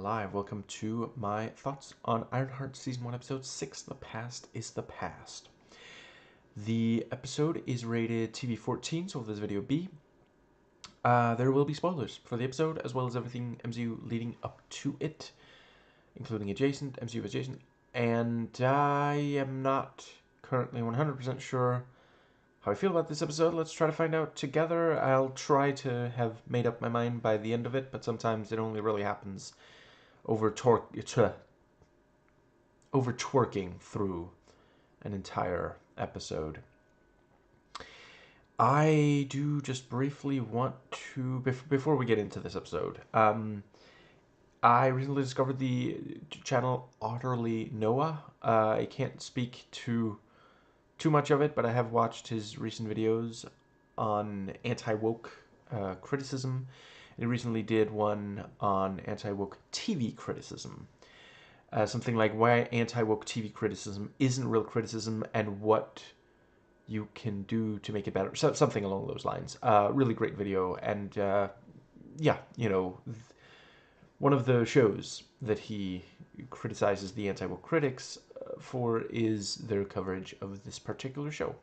live. Welcome to my thoughts on Ironheart Season 1, Episode 6, The Past is the Past. The episode is rated TV 14, so will this video be? There will be spoilers for the episode, as well as everything MCU leading up to it, including MCU adjacent, and I am not currently 100% sure how I feel about this episode. Let's try to find out together. I'll try to have made up my mind by the end of it, but sometimes it only really happens over twerking through an entire episode. I do just briefly want to, before we get into this episode, I recently discovered the channel Utterly Noah. I can't speak to too much of it, but I have watched his recent videos on anti-woke criticism. He recently did one on anti-woke TV criticism. Something like why anti-woke TV criticism isn't real criticism and what you can do to make it better. So, something along those lines. Really great video. And yeah, you know, one of the shows that he criticizes the anti-woke critics for is their coverage of this particular show.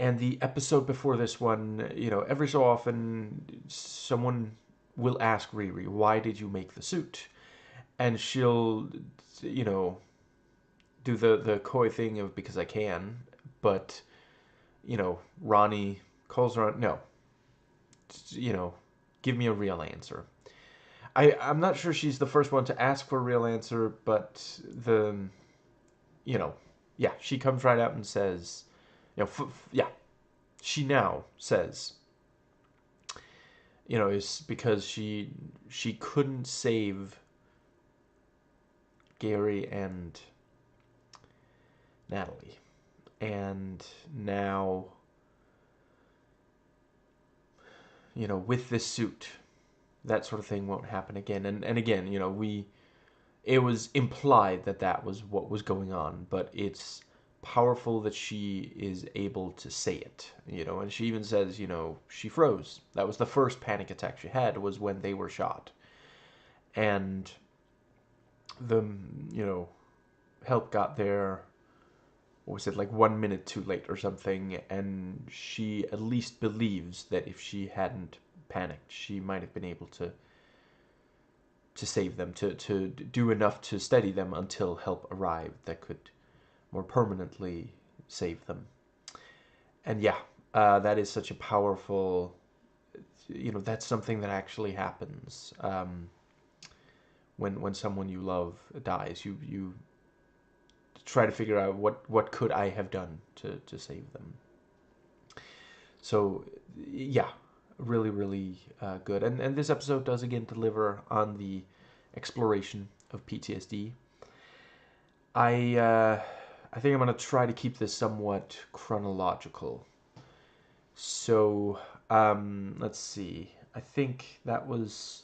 And the episode before this one, you know, every so often someone will ask Riri, why did you make the suit? And she'll, you know, do the coy thing of because I can, but, you know, Ronnie calls her on, no, you know, give me a real answer. I'm not sure she's the first one to ask for a real answer, but you know, yeah, she comes right out and says, you know, yeah, she now says, you know, it's because she couldn't save Gary and Natalie, and now, you know, with this suit, that sort of thing won't happen again. And again, you know, it was implied that that was what was going on, but it's powerful that she is able to say it, you know, and she even says, you know, she froze. That was the first panic attack she had, was when they were shot. And the, you know, help got there, what was it, like 1 minute too late or something, and she at least believes that if she hadn't panicked, she might have been able to save them, to do enough to steady them until help arrived that could more permanently save them. And yeah, that is such a powerful, you know, that's something that actually happens when someone you love dies. You try to figure out what could I have done to save them. So yeah, really, really good. And this episode does again deliver on the exploration of PTSD. I think I'm going to try to keep this somewhat chronological. So, let's see. I think that was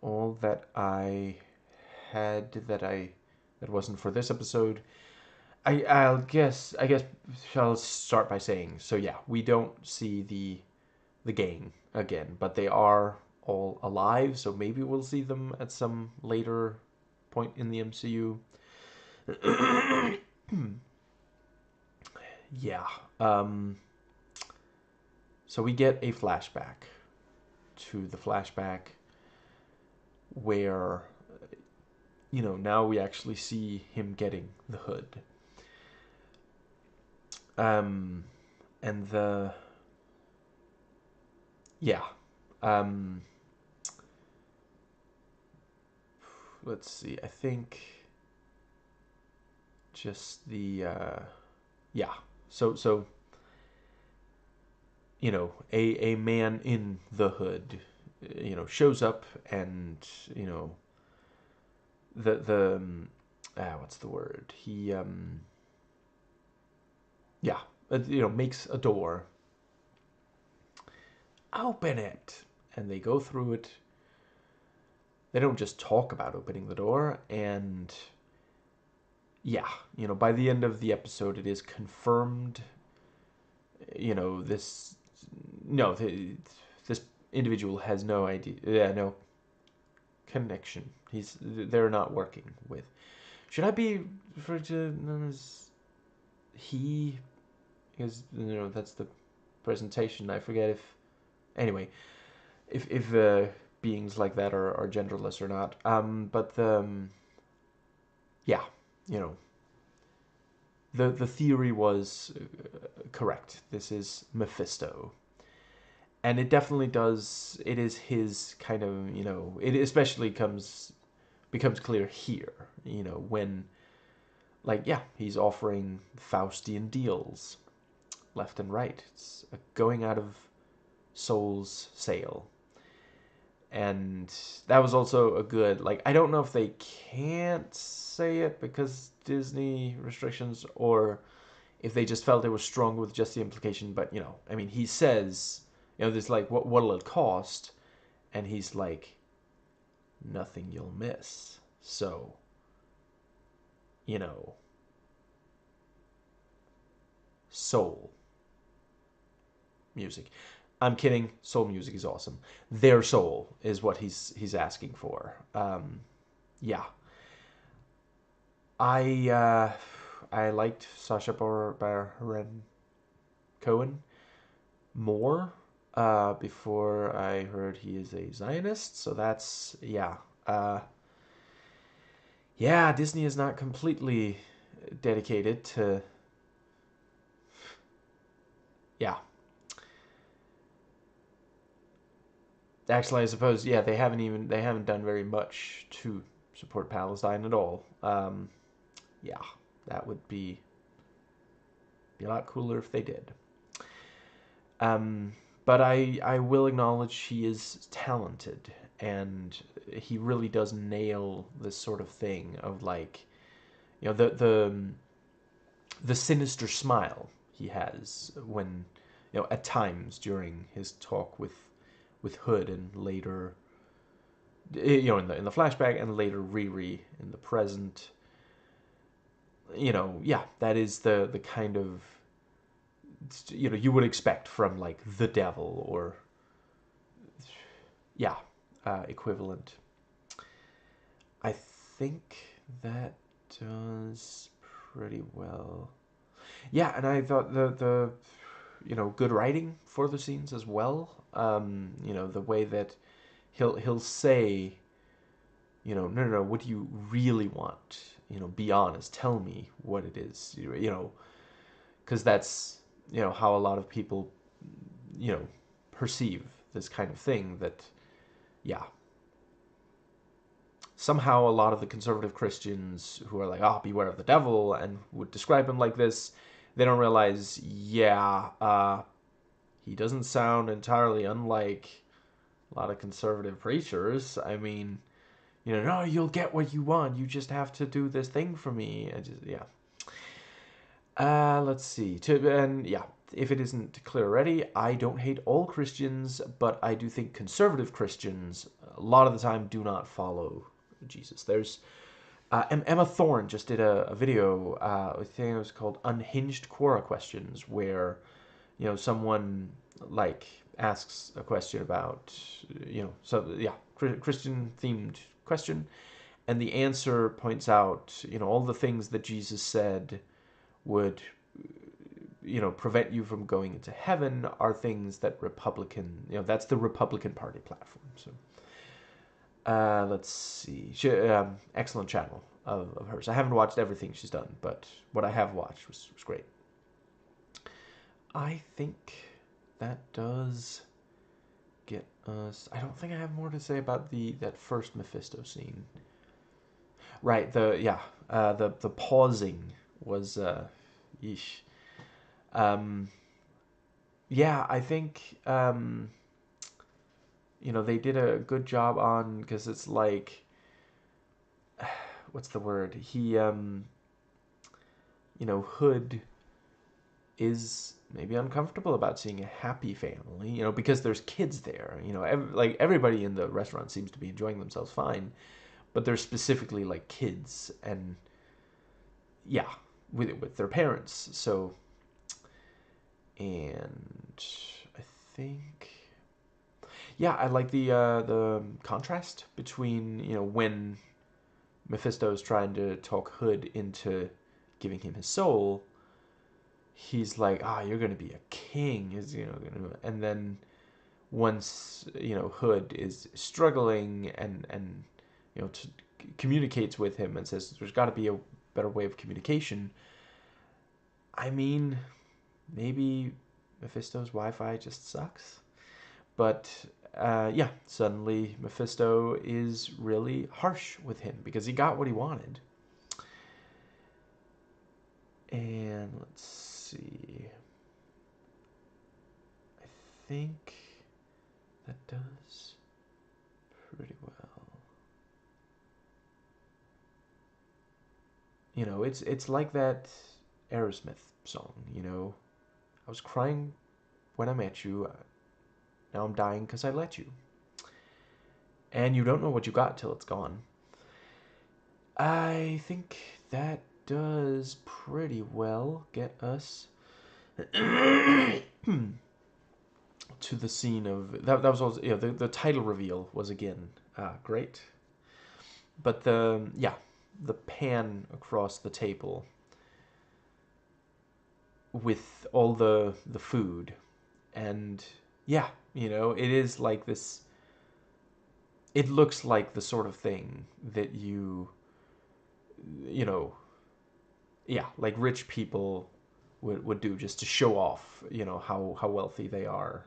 all that I had that wasn't for this episode. I guess I'll start by saying, so yeah, we don't see the gang again, but they are all alive, so maybe we'll see them at some later point in the MCU. Yeah. So we get a flashback to the flashback where, you know, now we actually see him getting the hood. And the, yeah, let's see, I think just the, yeah, so, you know, a man in the hood, you know, shows up and, you know, what's the word? He, yeah, you know, makes a door. Open it! And they go through it. They don't just talk about opening the door, and yeah, you know, by the end of the episode, it is confirmed, you know, this individual has no idea, connection. They're not working with. Should I be referred to them as he? Because that's the presentation. I forget if anyway if beings like that are genderless or not. But yeah, you know the theory was correct. This is Mephisto, and it definitely does. It is his kind of It especially becomes clear here. When like yeah, he's offering Faustian deals left and right. It's a going out of Soul's sale. And that was also a good, like, I don't know if they can't say it because Disney restrictions, or if they just felt it was strong with just the implication. But I mean, he says, there's like, what'll it cost? And he's like, nothing you'll miss. So, you know, soul music. I'm kidding. Soul music is awesome. Their soul is what he's asking for. Yeah, I liked Sacha Baron Cohen more before I heard he is a Zionist. So that's uh, yeah. Disney is not completely dedicated to yeah. Actually, I suppose they haven't done very much to support Palestine at all. Yeah, that would be a lot cooler if they did. Um, but I will acknowledge he is talented, and he really does nail this sort of thing of like, the sinister smile he has when, at times during his talk with Hood, and later, in the flashback, and later Riri in the present. Yeah, that is the kind of you would expect from like the devil, or yeah, equivalent. I think that does pretty well. Yeah, and I thought the good writing for the scenes as well. The way that he'll say, no, no, no, what do you really want? Be honest. Tell me what it is. Because that's how a lot of people you know perceive this kind of thing. That yeah, somehow a lot of the conservative Christians who are like, "Oh, beware of the devil," and would describe him like this, they don't realize, yeah, he doesn't sound entirely unlike a lot of conservative preachers. I mean, no, you'll get what you want. You just have to do this thing for me. Yeah. Let's see. And yeah, if it isn't clear already, I don't hate all Christians, but I do think conservative Christians a lot of the time do not follow Jesus. There's Emma Thorne just did a video. I think it was called "Unhinged Quora Questions," where someone like asks a question about Christian themed question, and the answer points out all the things that Jesus said would prevent you from going into heaven are things that that's the Republican Party platform. So let's see. Excellent channel of hers. I haven't watched everything she's done, but what I have watched was great. I think that does get us. I don't think I have more to say about that first Mephisto scene. Right. The pausing was yeesh. Um, yeah, I think they did a good job on, because it's like, what's the word? Hood is maybe uncomfortable about seeing a happy family, because there's kids there. Like everybody in the restaurant seems to be enjoying themselves fine, but there's specifically like kids, and yeah, with their parents. So, and I think, yeah, I like the contrast between when Mephisto's trying to talk Hood into giving him his soul. He's like, you're gonna be a king, is and then once Hood is struggling and communicates with him and says there's got to be a better way of communication. I mean, maybe Mephisto's Wi-Fi just sucks, but yeah, suddenly Mephisto is really harsh with him because he got what he wanted. And let's see. I think that does pretty well. It's like that Aerosmith song. I was crying when I met you. Now I'm dying because I let you. And you don't know what you got till it's gone. I think that does pretty well get us to the scene of that. That was also the title reveal was again great, but the pan across the table with all the food, and yeah, it is like this. It looks like the sort of thing that you know yeah, like rich people would do just to show off how wealthy they are.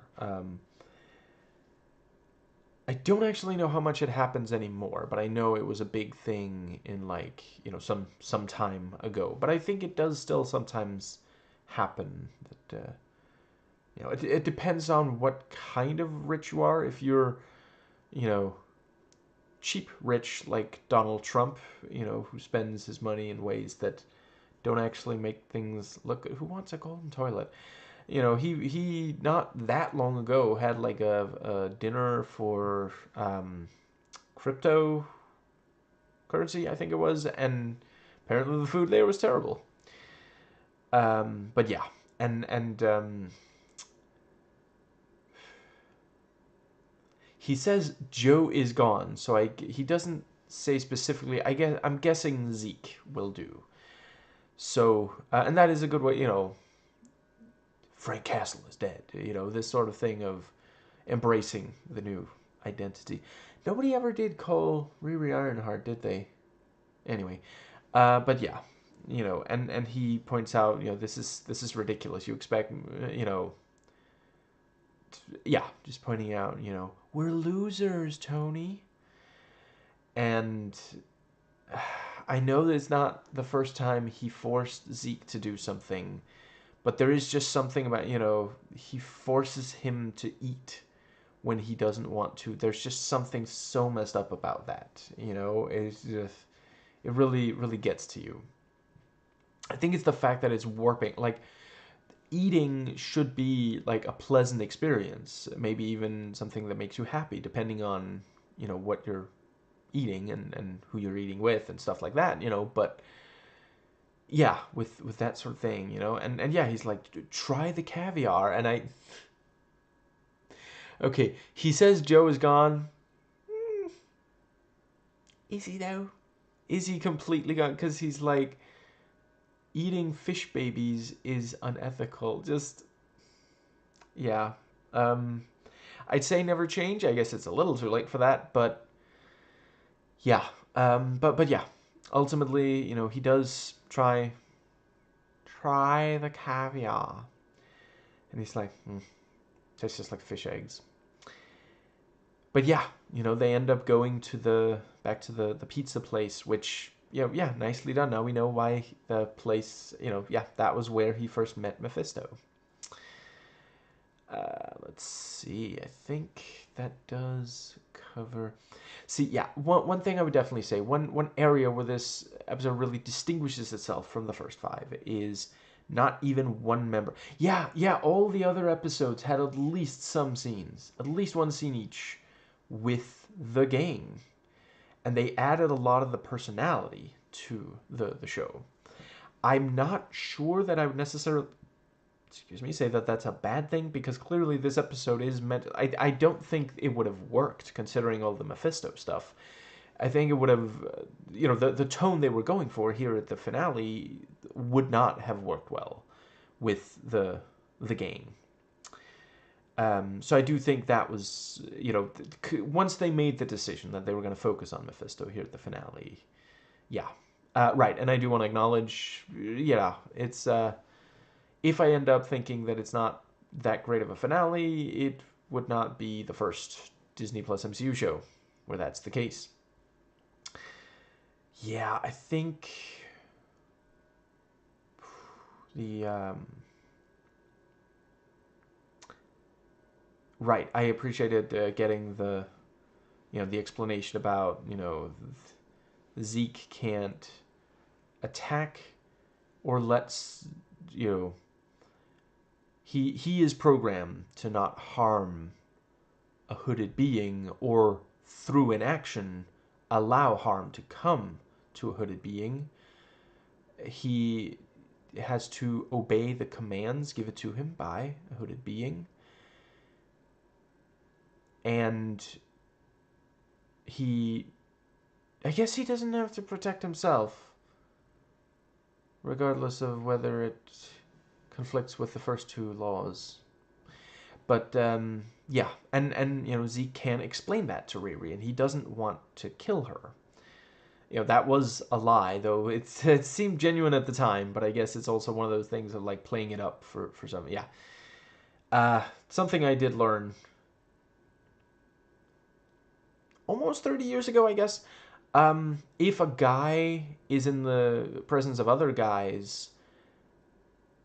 I don't actually know how much it happens anymore, but I know it was a big thing in like some time ago. But I think it does still sometimes happen. That it depends on what kind of rich you are. If you're you know cheap rich like Donald Trump, who spends his money in ways that don't actually make things look good. Who wants a golden toilet? He not that long ago had like a dinner for cryptocurrency, I think it was, and apparently the food there was terrible. But yeah, and he says Joe is gone, so he doesn't say specifically. I'm guessing Zeke will do. So and that is a good way. Frank Castle is dead. This sort of thing of embracing the new identity. Nobody ever did call Riri Ironheart, did they? Anyway, but yeah, and he points out, this is ridiculous. You expect, yeah, just pointing out, we're losers, Tony. And I know that it's not the first time he forced Zeke to do something, but there is just something about, he forces him to eat when he doesn't want to. There's just something so messed up about that. It's just it really really gets to you. I think it's the fact that it's warping. Like eating should be like a pleasant experience, maybe even something that makes you happy, depending on what you're eating and who you're eating with and stuff like that. But yeah, with that sort of thing, and yeah, he's like, try the caviar, and I. Okay, he says Joe is gone. Is he though? Is he completely gone? Because he's like, eating fish babies is unethical. Just, yeah. Um, I'd say never change. I guess it's a little too late for that, but yeah. But yeah. Ultimately, he does try the caviar, and he's like, tastes just like fish eggs. But yeah, they end up going to back to the pizza place, which yeah, nicely done. Now we know why the place, yeah, that was where he first met Mephisto. Let's see. I think that does cover. See, yeah, one thing I would definitely say, one area where this episode really distinguishes itself from the first five is not even one member. Yeah, all the other episodes had at least some scenes, at least one scene each with the gang, and they added a lot of the personality to the show. I'm not sure that I would necessarily excuse me, say that that's a bad thing, because clearly this episode is meant... I don't think it would have worked, considering all the Mephisto stuff. I think it would have... the tone they were going for here at the finale would not have worked well with the gang. So I do think that was, once they made the decision that they were going to focus on Mephisto here at the finale, yeah. Right, and I do want to acknowledge, it's... if I end up thinking that it's not that great of a finale, it would not be the first Disney Plus MCU show where that's the case. Yeah, I think the right. I appreciated getting the explanation about Zeke can't attack or lets he is programmed to not harm a hooded being, or through inaction allow harm to come to a hooded being. He has to obey the commands given to him by a hooded being. And I guess he doesn't have to protect himself, regardless of whether it conflicts with the first two laws. But yeah, and Zeke can explain that to Riri, and he doesn't want to kill her. That was a lie, though it seemed genuine at the time, but I guess it's also one of those things of like playing it up for something. Yeah. Something I did learn almost 30 years ago, I guess. If a guy is in the presence of other guys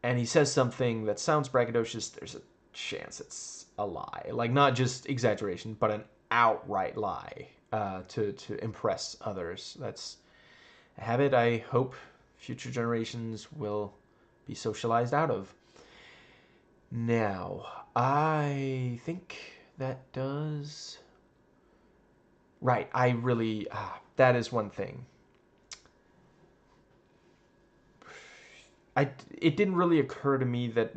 and he says something that sounds braggadocious, there's a chance it's a lie. Like, not just exaggeration, but an outright lie to impress others. That's a habit I hope future generations will be socialized out of. Now, I think that does... Right, I really... that is one thing. It didn't really occur to me that,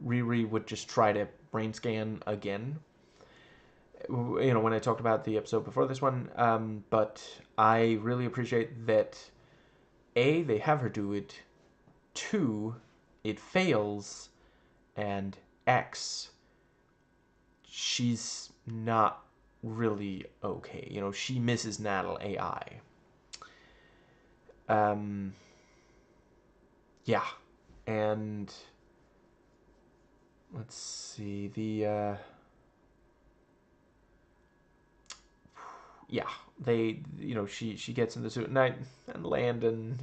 Riri would just try to brain scan again. When I talked about the episode before this one. But I really appreciate that, A, they have her do it. 2, it fails. And X, she's not really okay. She misses Natal AI. Yeah. And let's see, yeah, they, she gets in the suit, and Landon,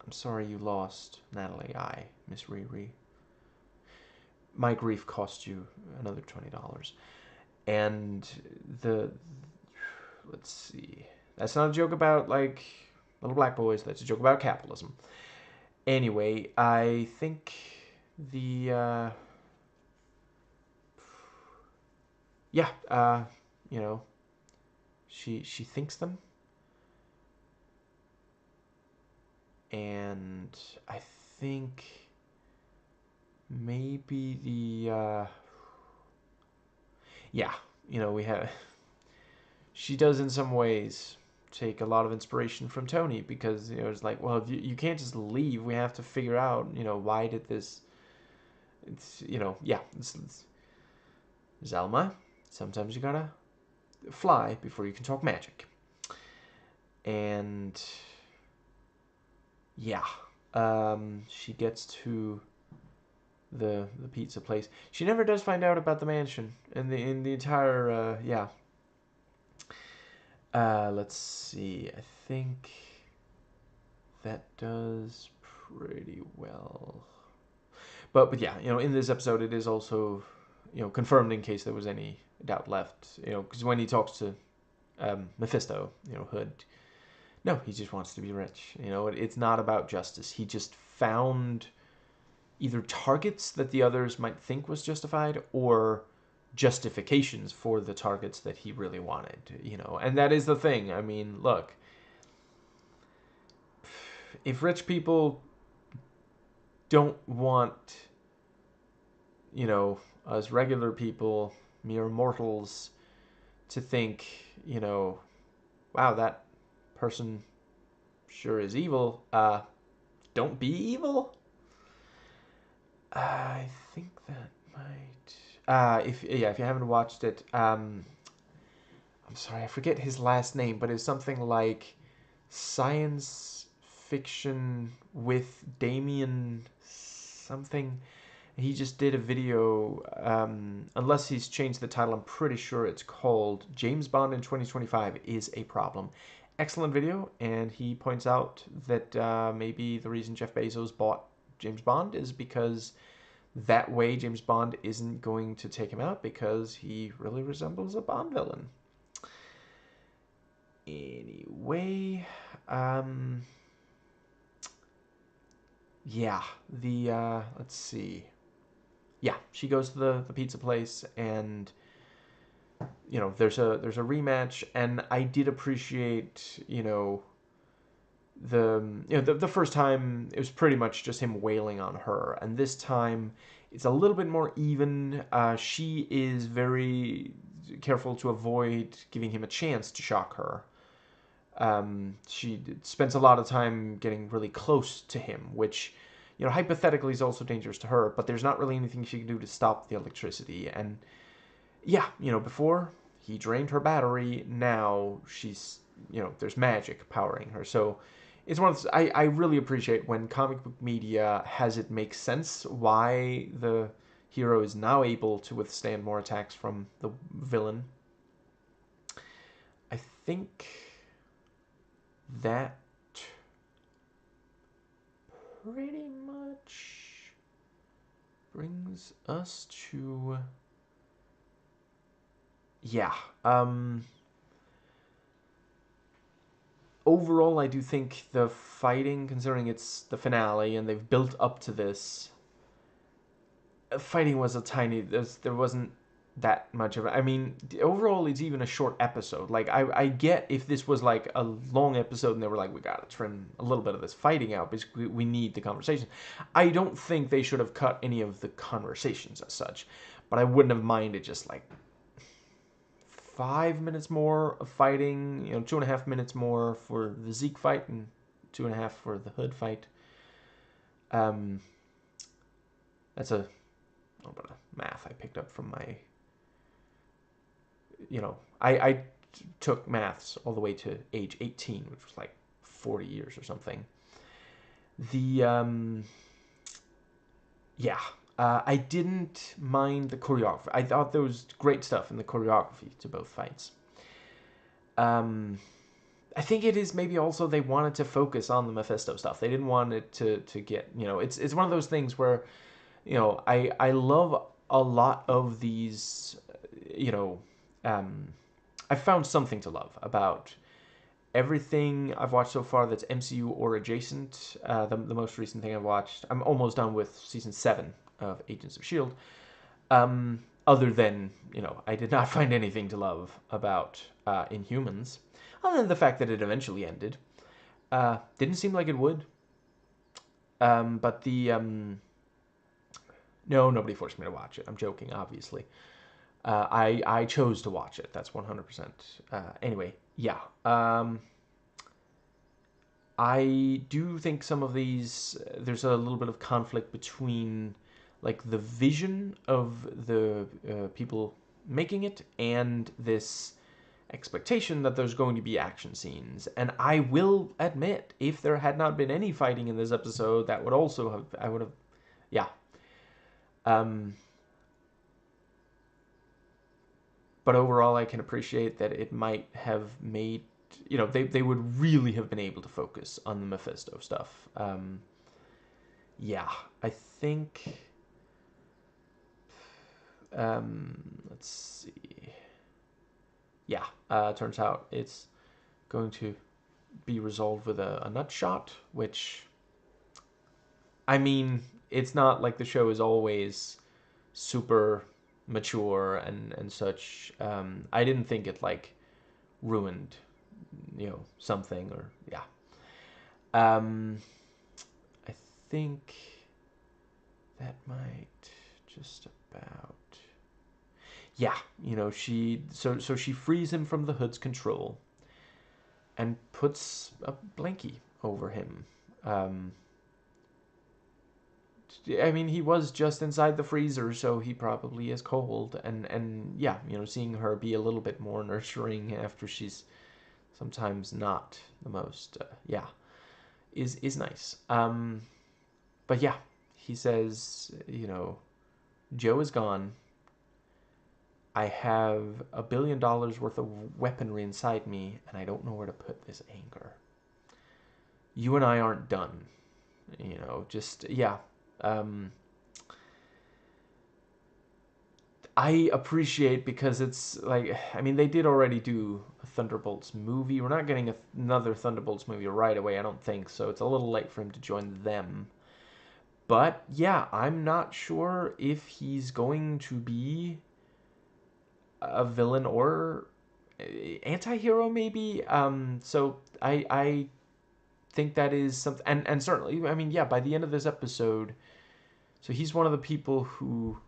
I'm sorry you lost Natalie I, Miss Riri. My grief cost you another $20. And let's see, that's not a joke about, like, little black boys, that's a joke about capitalism. Anyway, I think she thinks them. And I think maybe we have... She does in some ways take a lot of inspiration from Tony, because, it's like, well, you can't just leave. We have to figure out, why did this... It's, it's Zelma, sometimes you gotta fly before you can talk magic. And yeah, she gets to the pizza place. She never does find out about the mansion in the entire let's see, I think that does pretty well. But yeah, in this episode it is also confirmed, in case there was any doubt left, because when he talks to Mephisto, Hood, no, he just wants to be rich. It's not about justice. He just found either targets that the others might think was justified, or justifications for the targets that he really wanted, and that is the thing. I mean, look, if rich people don't want, us regular people, mere mortals, to think, wow, that person sure is evil. Don't be evil. I think that might. If you haven't watched it, I'm sorry, I forget his last name, but it's something like science fiction with Damien something. He just did a video. Unless he's changed the title, I'm pretty sure it's called James Bond in 2025 is a Problem. Excellent video, and he points out that maybe the reason Jeff Bezos bought James Bond is because that way James Bond isn't going to take him out because he really resembles a Bond villain. Anyway, yeah, let's see. Yeah, she goes to the pizza place, and there's a rematch, and I did appreciate the first time it was pretty much just him wailing on her, and this time it's a little bit more even. She is very careful to avoid giving him a chance to shock her. She spends a lot of time getting really close to him, which, hypothetically is also dangerous to her, but there's not really anything she can do to stop the electricity. And yeah, before he drained her battery, now she's, there's magic powering her. So it's one of those, I really appreciate when comic book media has it make sense why the hero is now able to withstand more attacks from the villain. I think that pretty much brings us to, yeah, overall I do think the fighting, considering it's the finale and they've built up to this, fighting was there wasn't that much of it. I mean, overall, it's even a short episode. Like, I get if this was like a long episode and they were like, we gotta trim a little bit of this fighting out because we need the conversation. I don't think they should have cut any of the conversations as such, but I wouldn't have minded just like 5 minutes more of fighting, 2.5 minutes more for the Zeke fight and 2.5 for the Hood fight. That's a little bit of math I picked up from my, I took maths all the way to age 18, which was like 40 years or something. I didn't mind the choreography. I thought there was great stuff in the choreography to both fights. I think it is maybe also they wanted to focus on the Mephisto stuff. They didn't want it to get, it's one of those things where, I love a lot of these, I found something to love about everything I've watched so far that's MCU or adjacent. The most recent thing I've watched, I'm almost done with season 7 of Agents of S.H.I.E.L.D. Other than, I did not find anything to love about Inhumans, other than the fact that it eventually ended. Didn't seem like it would. But no, nobody forced me to watch it. I'm joking, obviously. I chose to watch it. That's 100%. Anyway, yeah. I do think some of these, there's a little bit of conflict between, like, the vision of the people making it and this expectation that there's going to be action scenes. And I will admit, if there had not been any fighting in this episode, that would also have, I would have, yeah. But overall, I can appreciate that it might have made, they would really have been able to focus on the Mephisto stuff. Yeah, I think, let's see. Yeah, turns out it's going to be resolved with a nut shot, which, I mean, it's not like the show is always super mature and such. I didn't think it like ruined, something, or yeah. Um, I think that might just about. Yeah, she frees him from the Hood's control and puts a blankie over him. Um, I mean, he was just inside the freezer, so he probably is cold. And yeah, seeing her be a little bit more nurturing after she's sometimes not the most, yeah, is nice. But yeah, he says, Joe is gone. I have $1 billion worth of weaponry inside me, and I don't know where to put this anger. You and I aren't done. Just, yeah. Um, I appreciate because it's like, I mean, they did already do a Thunderbolts movie. We're not getting another Thunderbolts movie right away, I don't think, so it's a little late for him to join them. But yeah, I'm not sure if he's going to be a villain or anti-hero maybe. So I think that is something, and certainly, I mean, yeah, by the end of this episode, so he's one of the people who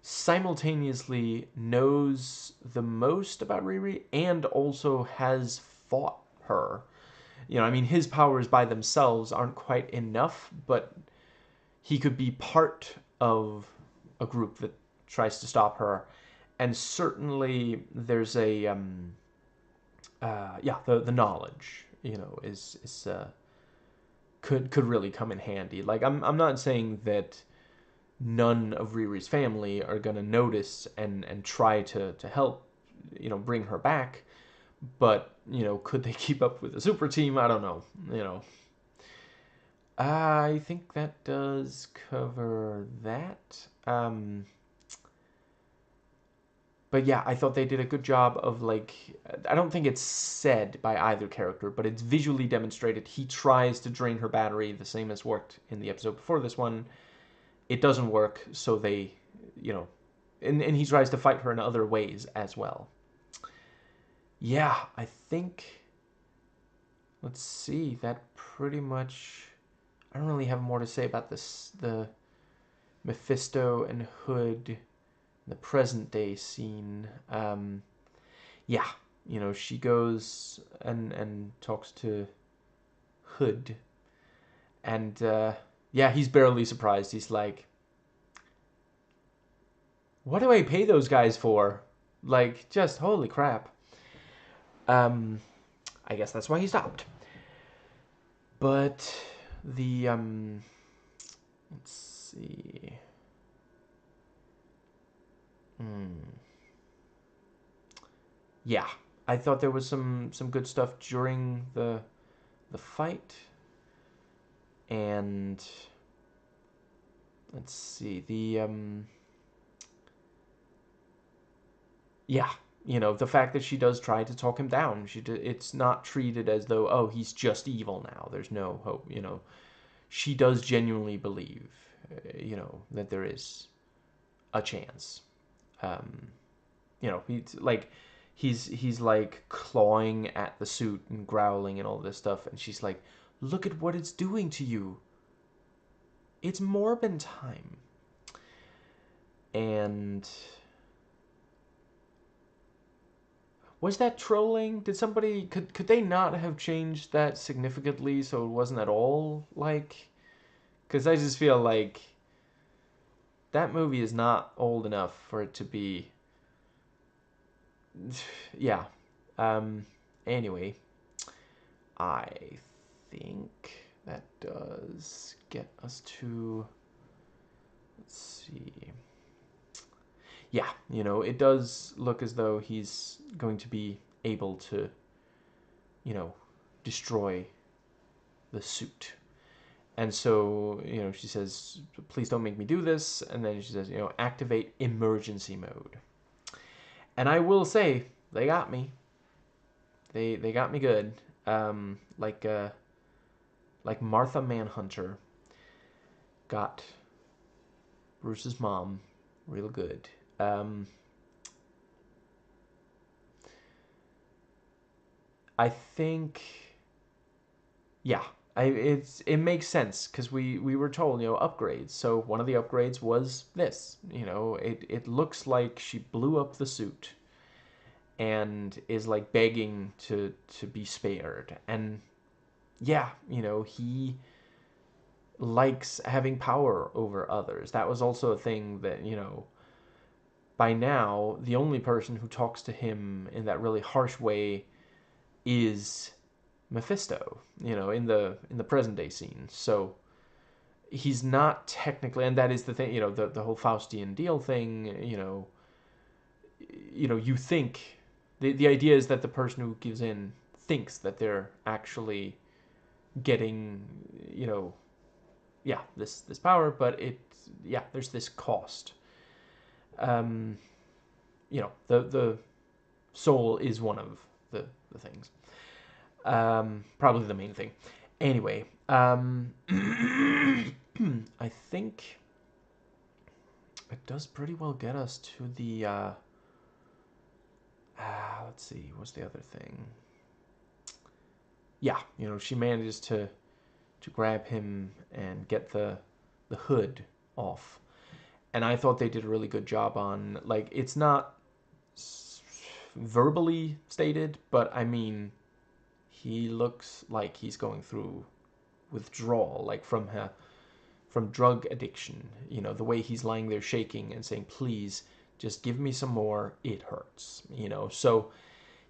simultaneously knows the most about Riri and also has fought her. I mean, his powers by themselves aren't quite enough, but he could be part of a group that tries to stop her. And certainly there's a yeah, the knowledge, is could really come in handy. Like I'm not saying that none of Riri's family are gonna notice and try to help, bring her back. But could they keep up with the super team? I don't know. I think that does cover that. But yeah, I thought they did a good job of, like, I don't think it's said by either character, but it's visually demonstrated. He tries to drain her battery, the same as worked in the episode before this one. It doesn't work, so they, you know, and he tries to fight her in other ways as well. Yeah, I think, let's see, that pretty much, I don't really have more to say about this, the Mephisto and Hood, the present day scene. Yeah, she goes and talks to Hood, and yeah, he's barely surprised. He's like, "What do I pay those guys for? Like, just holy crap." Um, I guess that's why he stopped. But the let's see. Hmm. Yeah, I thought there was some good stuff during the fight, and let's see the. Yeah, the fact that she does try to talk him down. It's not treated as though, oh, he's just evil now. There's no hope. She does genuinely believe, that there is a chance. Um, he's like clawing at the suit and growling and all this stuff, and she's like, "Look at what it's doing to you. It's Morbin time." And was that trolling? Did somebody could they not have changed that significantly so it wasn't at all like? Because I just feel like that movie is not old enough for it to be. Yeah. Um. Anyway, I think that does get us to. Let's see. Yeah, it does look as though he's going to be able to, you know, destroy the suit. And so, she says, "Please don't make me do this." And then she says, "Activate emergency mode." And I will say, they got me. They got me good. Like Martha Manhunter got Bruce's mom real good. I think, yeah, it makes sense because we were told, upgrades. So one of the upgrades was this. It looks like she blew up the suit and is like begging to be spared. And yeah, he likes having power over others. That was also a thing that, by now the only person who talks to him in that really harsh way is Mephisto, in the present day scene. So he's not technically, and that is the thing, the whole Faustian deal thing, you think the idea is that the person who gives in thinks that they're actually getting, this power, but there's this cost. Um, the soul is one of the things. Probably the main thing. Anyway, I think it does pretty well get us to the. Let's see, what's the other thing? Yeah, she manages to grab him and get the hood off, and I thought they did a really good job on, like, it's not verbally stated, but I mean, he looks like he's going through withdrawal, like from drug addiction. The way he's lying there shaking and saying, "Please, just give me some more. It hurts." So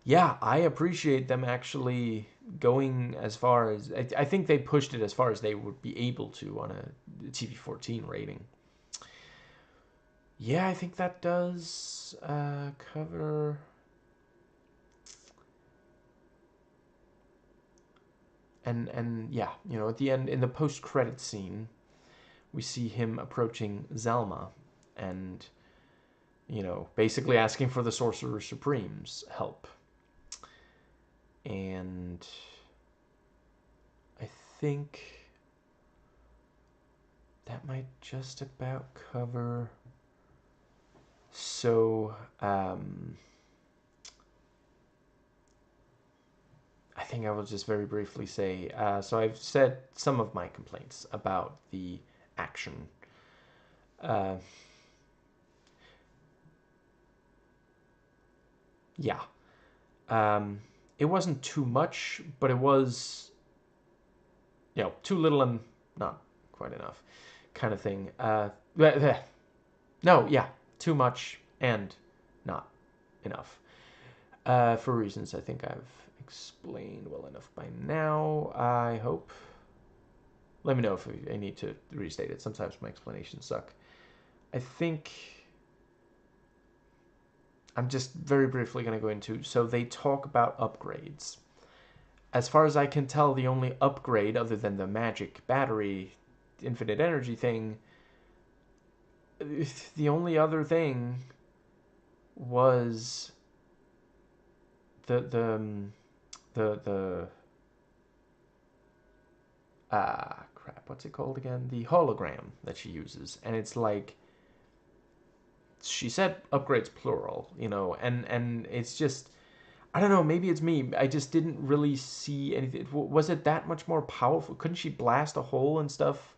yeah, I appreciate them actually going as far as I think they pushed it as far as they would be able to on a TV-14 rating. Yeah, I think that does cover. And yeah, at the end in the post-credit scene, we see him approaching Zelma, and basically asking for the Sorcerer Supreme's help. And I think that might just about cover. So, I think I will just very briefly say, so I've said some of my complaints about the action. Uh, yeah. It wasn't too much, but it was, too little and not quite enough kind of thing. No, yeah, too much and not enough. For reasons I think I've explained well enough by now, I hope. Let me know if I need to restate it. Sometimes my explanations suck. I think I'm just very briefly going to go into, so they talk about upgrades. As far as I can tell, the only upgrade other than the magic battery infinite energy thing, the only other thing was the crap, what's it called again? The hologram that she uses. And it's like, she said upgrades plural, and it's just, I don't know, maybe it's me. I just didn't really see anything. Was it that much more powerful? Couldn't she blast a hole and stuff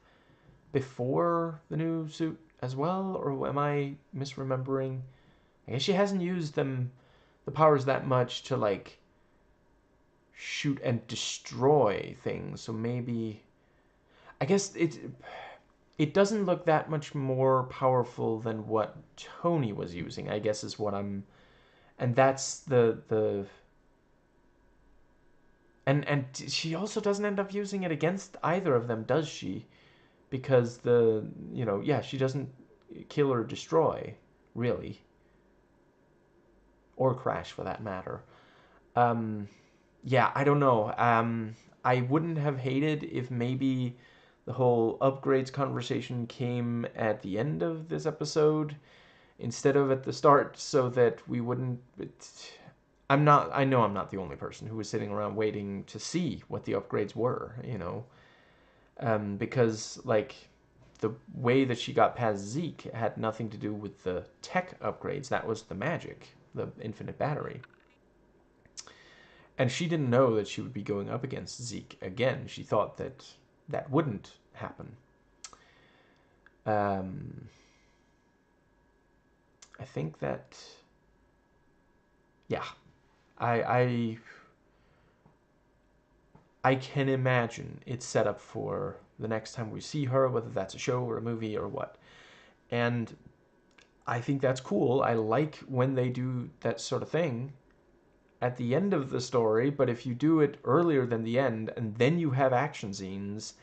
before the new suit as well? Or am I misremembering? I guess she hasn't used the powers that much to, like, shoot and destroy things. So maybe, I guess it doesn't look that much more powerful than what Tony was using, I guess is what I'm, and that's the and she also doesn't end up using it against either of them, does she? Because she doesn't kill or destroy, really, or crash for that matter. Yeah, I don't know. I wouldn't have hated if maybe the whole upgrades conversation came at the end of this episode instead of at the start, so that we wouldn't. I know I'm not the only person who was sitting around waiting to see what the upgrades were, because, like, the way that she got past Zeke had nothing to do with the tech upgrades. That was the magic, the infinite battery. And she didn't know that she would be going up against Zeke again. She thought that that wouldn't happen. Um, I think that, yeah, I, I I can imagine it's set up for the next time we see her, whether that's a show or a movie or what. And I think that's cool. I like when they do that sort of thing at the end of the story, but if you do it earlier than the end and then you have action scenes,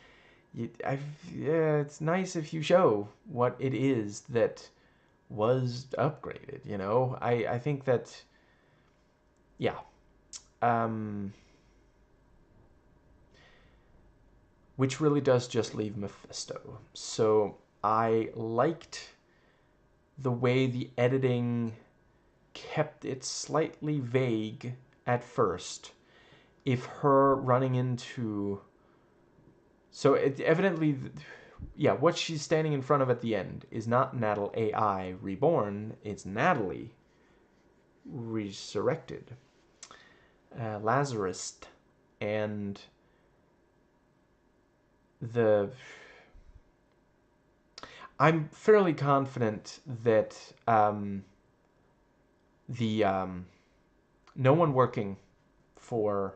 yeah, it's nice if you show what it is that was upgraded, you know? I think that, yeah. Um, which really does just leave Mephisto. So I liked the way the editing kept it slightly vague at first. If her running into. So it evidently. Yeah, what she's standing in front of at the end is not Natal AI reborn, it's Natalie resurrected. Lazarus. And the. I'm fairly confident that the no one working for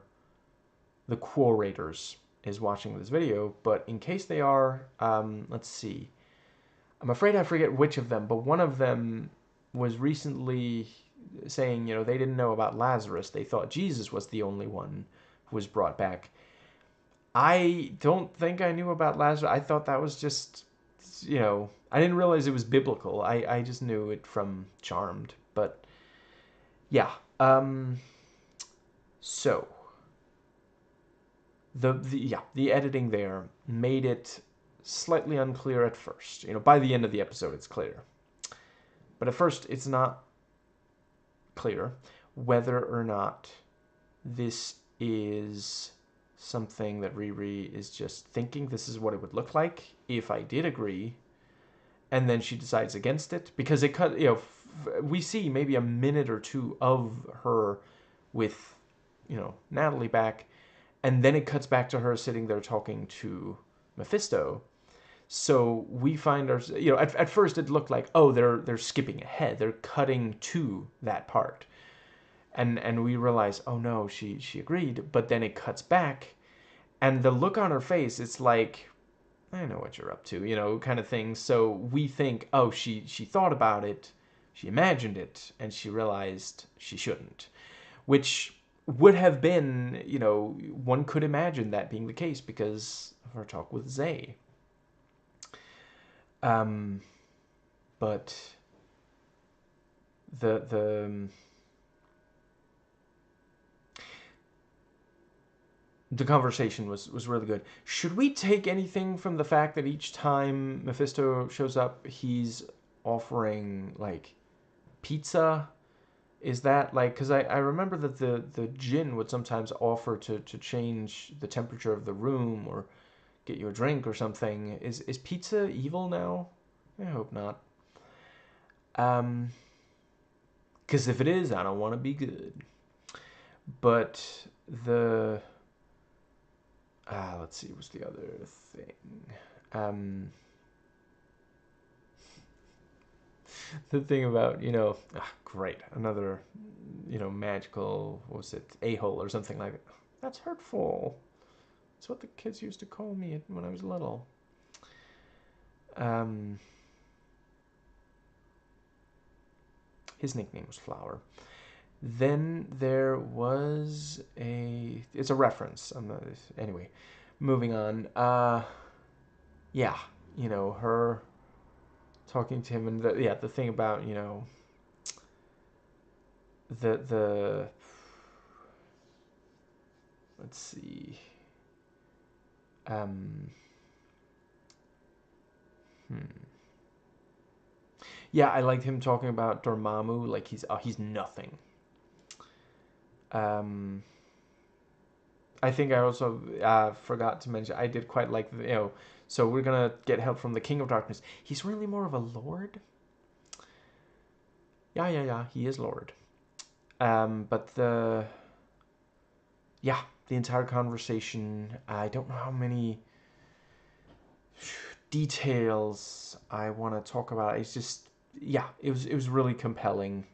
the curators is watching this video, but in case they are, let's see. I'm afraid I forget which of them, but one of them was recently saying, they didn't know about Lazarus. They thought Jesus was the only one who was brought back. I don't think I knew about Lazarus. I thought that was just, I didn't realize it was biblical. I just knew it from Charmed. But yeah. So the editing there made it slightly unclear at first. By the end of the episode, it's clear. But at first, it's not clear whether or not this is something that Riri is just thinking this is what it would look like if I did agree, and then she decides against it because it cut. We see maybe a minute or two of her with, Natalie back, and then it cuts back to her sitting there talking to Mephisto. So we find our, at first it looked like, oh, they're skipping ahead, they're cutting to that part, and we realize, oh no, she agreed, but then it cuts back, and the look on her face, it's like, I know what you're up to, kind of thing. So we think, oh, she thought about it, she imagined it, and she realized she shouldn't, which would have been, one could imagine that being the case because of her talk with Zay. But the conversation was really good. Should we take anything from the fact that each time Mephisto shows up, he's offering like pizza? Is that like, because I remember that the djinn would sometimes offer to change the temperature of the room or get you a drink or something. Is pizza evil now? I hope not. Because if it is, I don't want to be good. But the let's see, what's the other thing? The thing about, great, another, magical, what was it, a-hole or something like that. That's hurtful. That's what the kids used to call me when I was little. His nickname was Flower. Then there was it's a reference. Anyway, moving on. Yeah, her talking to him, and the thing about, the let's see. Yeah, I liked him talking about Dormammu like he's nothing. I think I also forgot to mention I did quite like so we're gonna get help from the King of Darkness. He's really more of a lord. Yeah, he is lord. But yeah, the entire conversation. I don't know how many details I want to talk about. It's just, yeah, it was really compelling,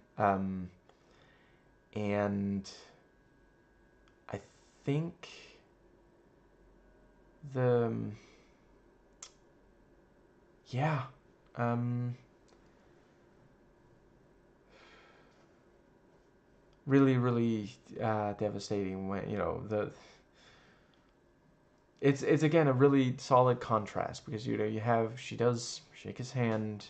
and I think the yeah, um, really really devastating when the it's again a really solid contrast because you have she does shake his hand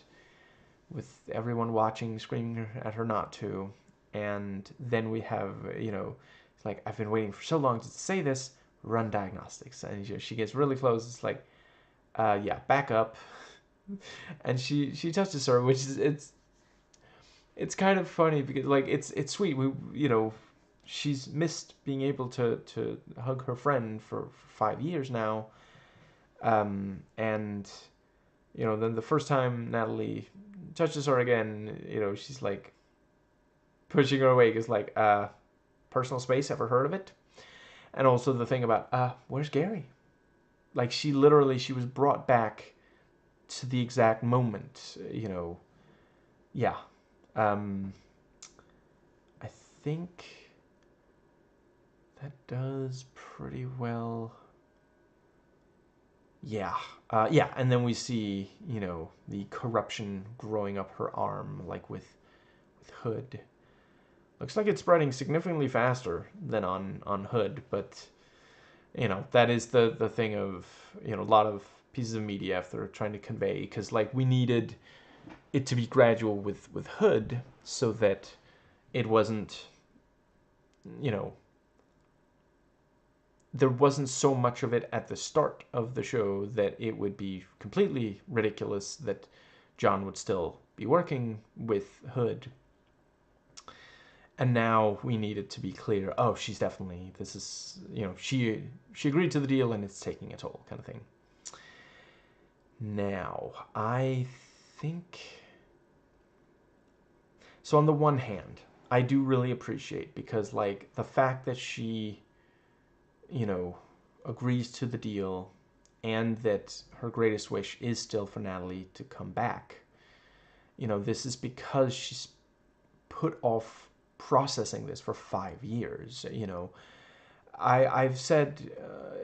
with everyone watching screaming at her not to, and then we have it's like I've been waiting for so long to say this, run diagnostics, and she gets really close. It's like yeah, back up, and she touches her, which is it's kind of funny because like it's sweet. We she's missed being able to hug her friend for 5 years now, and then the first time Natalie touches her again, she's like pushing her away because like personal space, ever heard of it? And also the thing about where's Gary? Like she was brought back to the exact moment, yeah. um I think that does pretty well. Yeah. Yeah, and then we see, the corruption growing up her arm, like with Hood. Looks like it's spreading significantly faster than on Hood, but that is the thing of a lot of pieces of media if they're trying to convey, because like we needed it to be gradual with Hood so that it wasn't you know there wasn't so much of it at the start of the show that it would be completely ridiculous that John would still be working with Hood. And now we need it to be clear, oh, she's definitely, this is, she agreed to the deal and it's taking a toll, kind of thing. Now, I think, so on the one hand, I do really appreciate, because like the fact that she, you know, agrees to the deal and that her greatest wish is still for Natalie to come back. This is because she's put off processing this for 5 years. I've said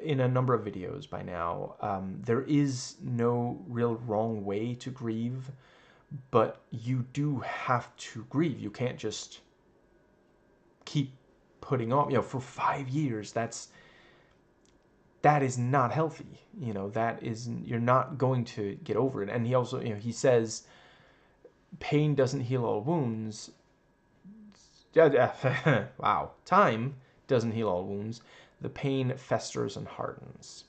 in a number of videos by now, there is no real wrong way to grieve, but you do have to grieve. You can't just keep putting off. For 5 years, that is not healthy. That is, you're not going to get over it. And he also, he says, pain doesn't heal all wounds. Wow. Time doesn't heal all wounds. The pain festers and hardens.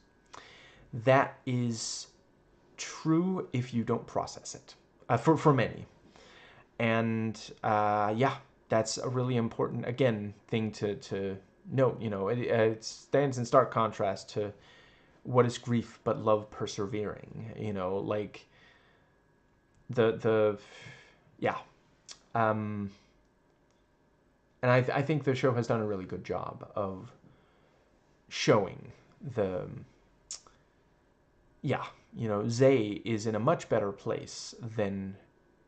That is true if you don't process it. For many. And yeah, that's a really important, again, thing to note. It stands in stark contrast to what is grief but love persevering. Like the yeah. Um, and I think the show has done a really good job of showing the yeah, Zay is in a much better place than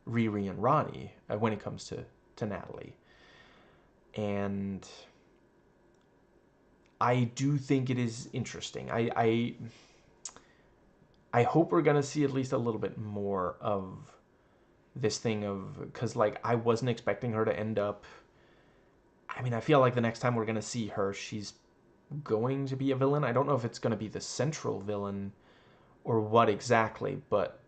Riri and Ronnie when it comes to Natalie. And I do think it is interesting. I hope we're gonna see at least a little bit more of this thing of, because like I wasn't expecting her to end up. I mean, I feel like the next time we're gonna see her, she's going to be a villain. I don't know if it's gonna be the central villain or what exactly, but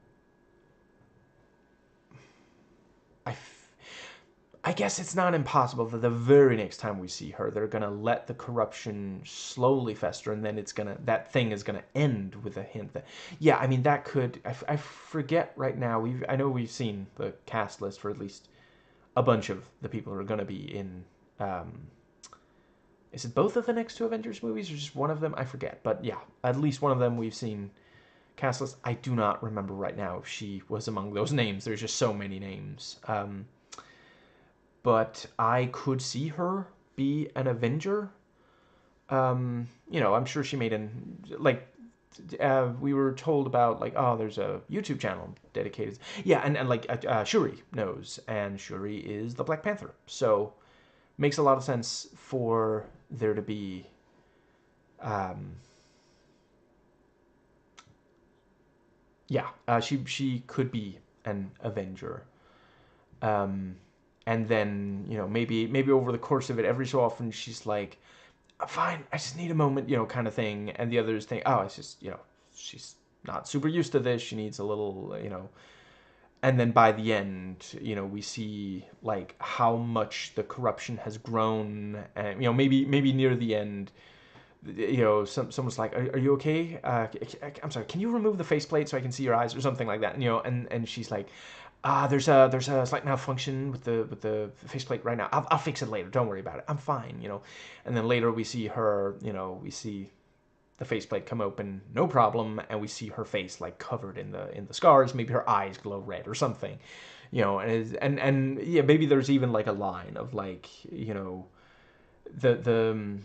I guess it's not impossible that the very next time we see her, they're gonna let the corruption slowly fester, and then that thing is gonna end with a hint that, yeah, I mean that could, I forget right now. I know we've seen the cast list for at least a bunch of the people who are gonna be in. Is it both of the next two Avengers movies or just one of them? I forget, but yeah, at least one of them we've seen cast list. I do not remember right now if she was among those names. There's just so many names. But I could see her be an Avenger. You know, I'm sure she made an like we were told about like, oh, there's a YouTube channel dedicated. Yeah, and like Shuri knows, and Shuri is the Black Panther, so makes a lot of sense for there to be. Um, yeah, she could be an Avenger. Um, and then you know maybe over the course of it, every so often she's like, fine, I just need a moment, you know, kind of thing. And the others think, oh, it's just, you know, she's not super used to this. She needs a little, you know. And then by the end, you know, we see like how much the corruption has grown. And, you know, maybe near the end, you know, someone's like, are you okay? I'm sorry, can you remove the faceplate so I can see your eyes or something like that? And, you know, and she's like, there's a slight malfunction with the faceplate right now. I'll fix it later. Don't worry about it. I'm fine, you know. And then later we see her, you know, we see the faceplate come open, no problem, and we see her face like covered in the scars. Maybe her eyes glow red or something, you know. And yeah, maybe there's even like a line of like, you know, the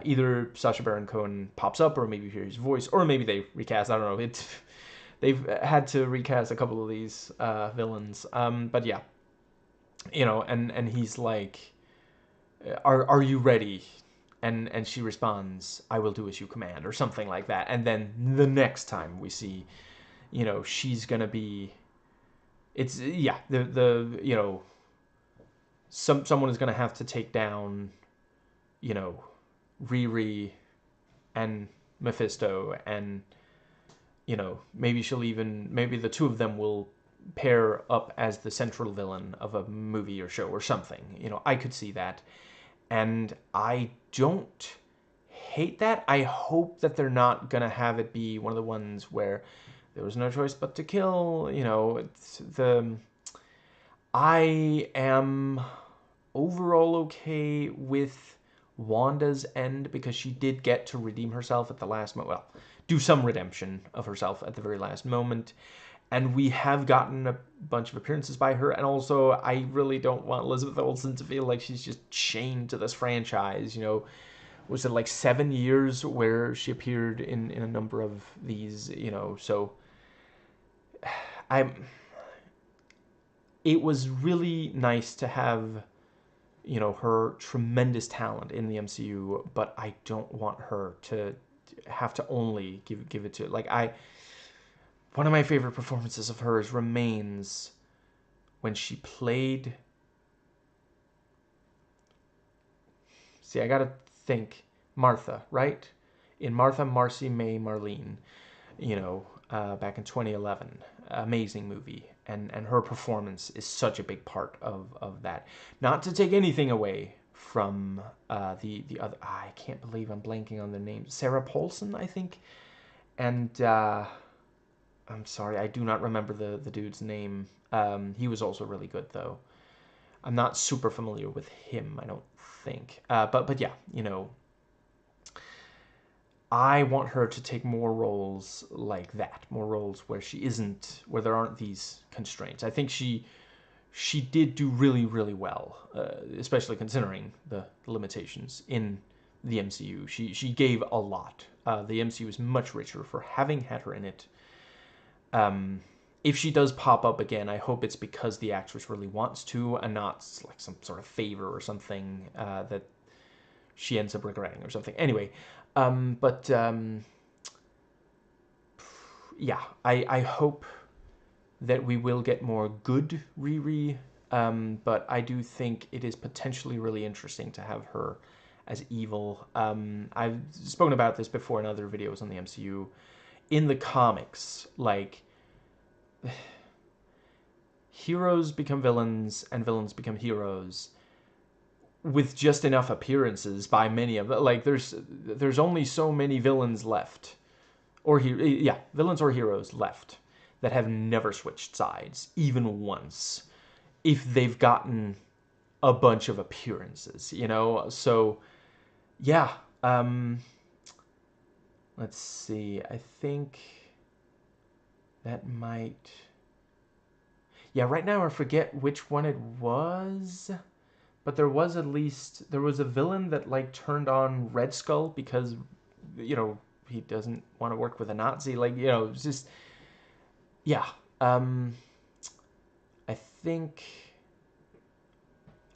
either Sacha Baron Cohen pops up, or maybe you hear his voice, or maybe they recast. I don't know. They've had to recast a couple of these villains. But yeah, you know, and he's like, are you ready? And she responds, I will do as you command, or something like that. And then the next time we see, you know, she's gonna be, it's yeah, the you know, someone is gonna have to take down, you know, Riri and Mephisto, and you know, maybe she'll even, maybe the two of them will pair up as the central villain of a movie or show or something. You know, I could see that. And I don't hate that. I hope that they're not going to have it be one of the ones where there was no choice but to kill. You know, it's the. I am overall okay with Wanda's end because she did get to redeem herself at the last moment. Well, do some redemption of herself at the very last moment. And we have gotten a bunch of appearances by her. And also, I really don't want Elizabeth Olsen to feel like she's just chained to this franchise. You know, was it like 7 years where she appeared in a number of these, you know, so I'm. It was really nice to have, you know, her tremendous talent in the MCU, but I don't want her to have to only give it to like I. One of my favorite performances of hers remains when she played. See, I gotta think. Martha, right? In Martha, Marcy, May, Marlene, you know, back in 2011. Amazing movie. And her performance is such a big part of that. Not to take anything away from the other. I can't believe I'm blanking on the name. Sarah Paulson, I think. And I'm sorry, I do not remember the dude's name. He was also really good, though. I'm not super familiar with him, I don't think. But yeah, you know, I want her to take more roles like that, more roles where she isn't, where there aren't these constraints. I think she did do really well, especially considering the limitations in the MCU. She gave a lot. The MCU is much richer for having had her in it. If she does pop up again, I hope it's because the actress really wants to, and not like some sort of favor or something that she ends up regretting or something. Anyway, but yeah, I hope that we will get more good Riri, but I do think it is potentially really interesting to have her as evil. I've spoken about this before in other videos on the MCU. In the comics, like, heroes become villains and villains become heroes with just enough appearances by many of them. Like, there's only so many villains left, or yeah, villains or heroes left that have never switched sides even once if they've gotten a bunch of appearances, you know. So yeah, let's see, I think that might, yeah, right now I forget which one it was, but there was a villain that like turned on Red Skull because, you know, he doesn't want to work with a Nazi. Like, you know, it's just, yeah. I think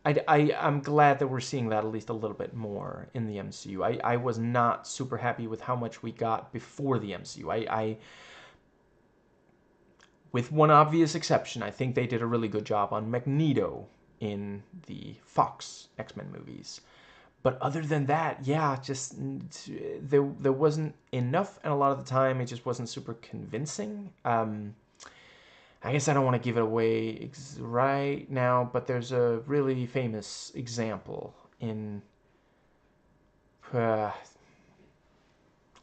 I'm glad that we're seeing that at least a little bit more in the MCU. I was not super happy with how much we got before the MCU. With one obvious exception, I think they did a really good job on Magneto in the Fox X-Men movies. But other than that, yeah, just there wasn't enough, and a lot of the time it just wasn't super convincing. I guess I don't want to give it away right now, but there's a really famous example in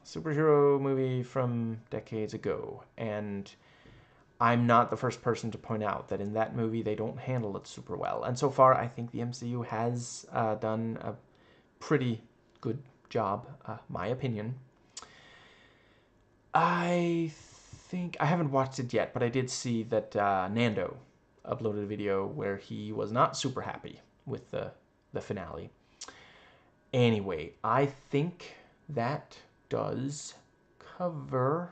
superhero movie from decades ago, and I'm not the first person to point out that in that movie they don't handle it super well. And so far, I think the MCU has done a pretty good job, my opinion. I think I haven't watched it yet, but I did see that Nando uploaded a video where he was not super happy with the finale. Anyway, I think that does cover.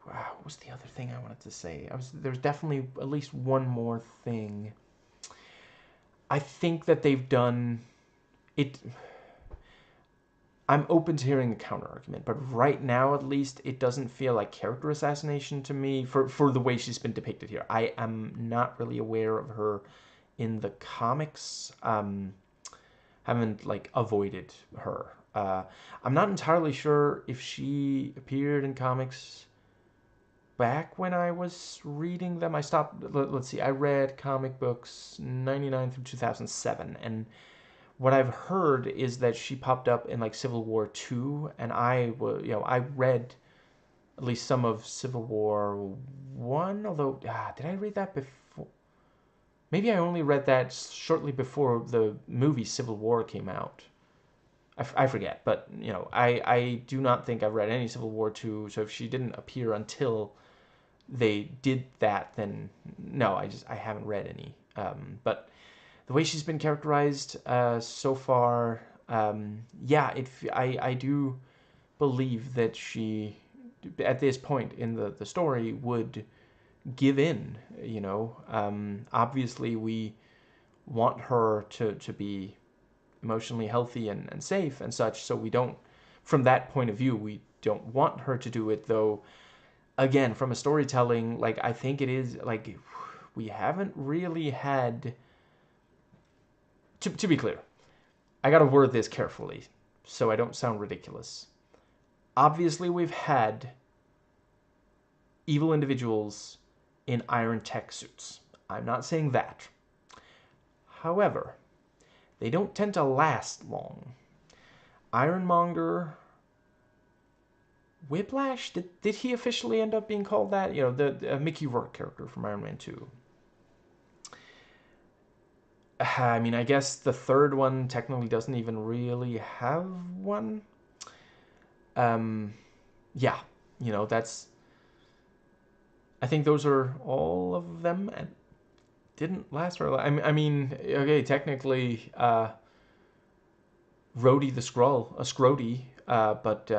Wow, what was the other thing I wanted to say? There's definitely at least one more thing. I think that they've done it. I'm open to hearing the counter argument, but right now, at least, it doesn't feel like character assassination to me for the way she's been depicted here. I am not really aware of her in the comics. Haven't like avoided her. I'm not entirely sure if she appeared in comics back when I was reading them. I stopped. Let's see. I read comic books 99 through 2007, and what I've heard is that she popped up in like Civil War 2, and I read at least some of Civil War 1, although did I read that before? Maybe I only read that shortly before the movie Civil War came out. I forget, but you know, I do not think I've read any Civil War 2, so if she didn't appear until they did that, then no, I haven't read any. But the way she's been characterized so far, yeah, I do believe that she, at this point in the story, would give in. You know, obviously we want her to be emotionally healthy and safe and such, so we don't, from that point of view, we don't want her to do it, though. Again, from a storytelling, like, I think it is like we haven't really had. To be clear, I gotta word this carefully so I don't sound ridiculous. Obviously, we've had evil individuals in iron tech suits. I'm not saying that. However, they don't tend to last long. Ironmonger, Whiplash, did he officially end up being called that? You know, the Mickey Rourke character from Iron Man 2. I mean, I guess the third one technically doesn't even really have one. Yeah, you know, that's. I think those are all of them, and didn't last for. I mean, okay, technically, Rhodey the Scrody, but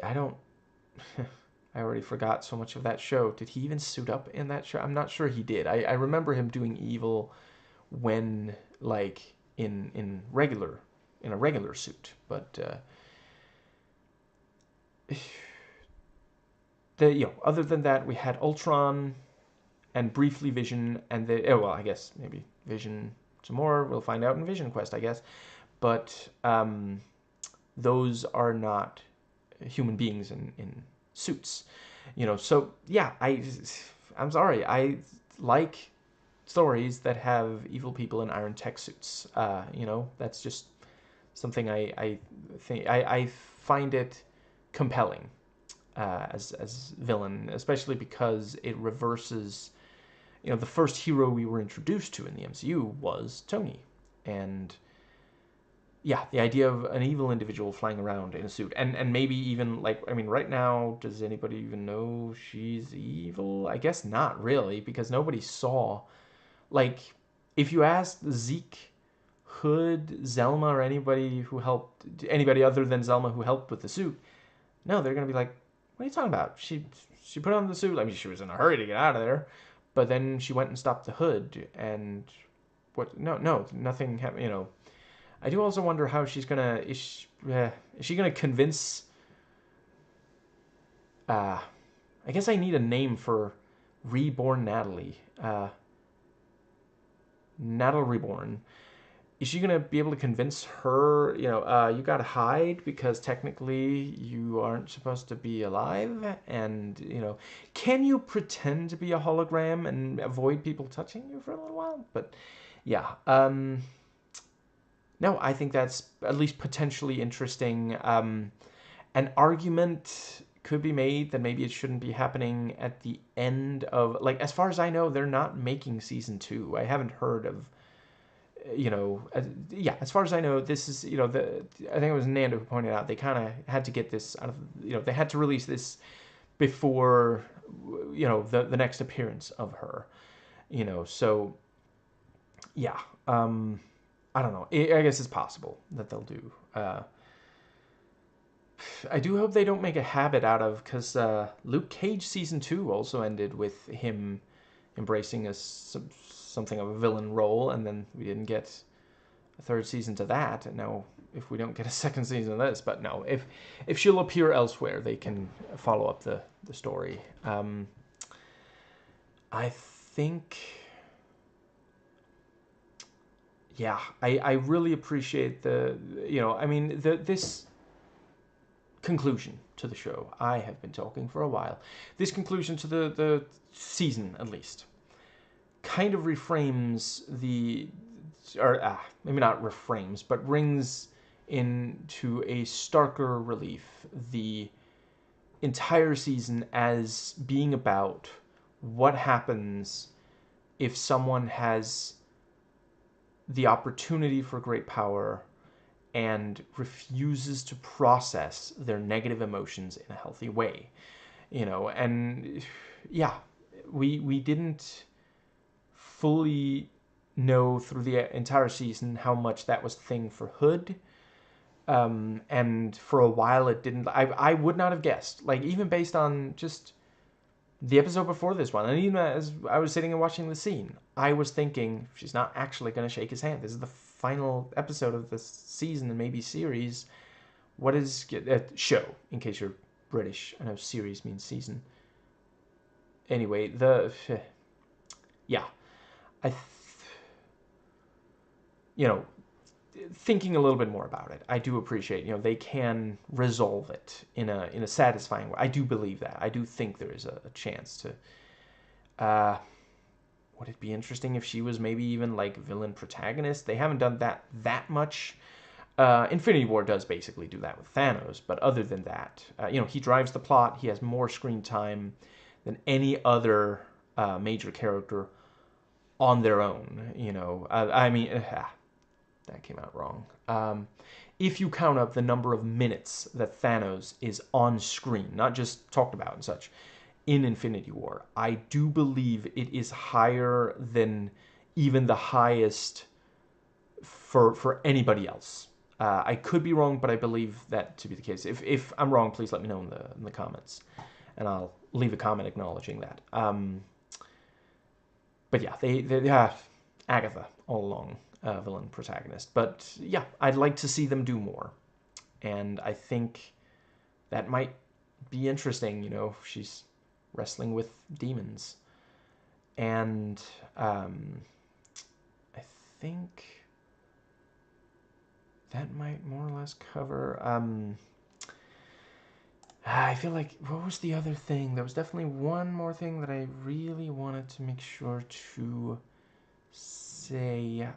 I don't. I already forgot so much of that show. Did he even suit up in that show? I'm not sure he did. I remember him doing evil when, like, in a regular suit, but other than that, we had Ultron and briefly Vision, and well, I guess maybe Vision some more. We'll find out in Vision Quest, I guess, but those are not human beings in suits, you know. So yeah, I'm sorry, I like stories that have evil people in iron tech suits. You know, that's just something I think I find it compelling as villain, especially because it reverses. You know, the first hero we were introduced to in the MCU was Tony, and yeah, the idea of an evil individual flying around in a suit, and maybe even like, I mean, right now, does anybody even know she's evil? I guess not really, because nobody saw. Like, if you asked Zeke, Hood, Zelma, or anybody other than Zelma who helped with the suit, no, they're gonna be like, what are you talking about? She put on the suit. I mean, she was in a hurry to get out of there, but then she went and stopped the Hood, and what? No, no, nothing happened. I do also wonder how she's gonna is she gonna convince? Uh, I guess I need a name for reborn Natalie. Natalie Reborn. Is she gonna be able to convince her? You gotta hide because technically you aren't supposed to be alive, and can you pretend to be a hologram and avoid people touching you for a little while? But yeah, no, I think that's at least potentially interesting. An argument could be made that maybe it shouldn't be happening at the end of, like, as far as I know, they're not making season 2. I haven't heard of, yeah, as far as I know, this is, I think it was Nando who pointed out they kind of had to get this out of, they had to release this before, the next appearance of her, so yeah, I don't know. I guess it's possible that they'll do. I do hope they don't make a habit out of, because Luke Cage season 2 also ended with him embracing something of a villain role, and then we didn't get a third season to that. And now, if we don't get a second season of this, but no, if she'll appear elsewhere, they can follow up the story. I think, yeah, I really appreciate this conclusion to the show. I have been talking for a while. This conclusion to the season, at least, kind of reframes or maybe not reframes, but brings into a starker relief the entire season as being about what happens if someone has the opportunity for great power and refuses to process their negative emotions in a healthy way. And yeah, we didn't fully know through the entire season how much that was the thing for Hood. And for a while it didn't. I would not have guessed, like, even based on just the episode before this one, and even as I was sitting and watching the scene, I was thinking she's not actually going to shake his hand. This is the final episode of this season and maybe series. What is show, in case you're British? I know series means season. Anyway, yeah, I thinking a little bit more about it, I do appreciate, they can resolve it in a satisfying way. I do believe that. I do think there is a chance to. Would it be interesting if she was maybe even like villain protagonist? They haven't done that much. Infinity War does basically do that with Thanos, but other than that, he drives the plot. He has more screen time than any other major character on their own. I mean, that came out wrong. If you count up the number of minutes that Thanos is on screen, not just talked about and such, in Infinity War, I do believe it is higher than even the highest for anybody else. I could be wrong, but I believe that to be the case. If I'm wrong, please let me know in the comments, and I'll leave a comment acknowledging that. But yeah, they have Agatha all along, villain protagonist. But yeah, I'd like to see them do more, and I think that might be interesting. She's wrestling with demons, and I think that might more or less cover. I feel like, what was the other thing? There was definitely one more thing that I really wanted to make sure to say.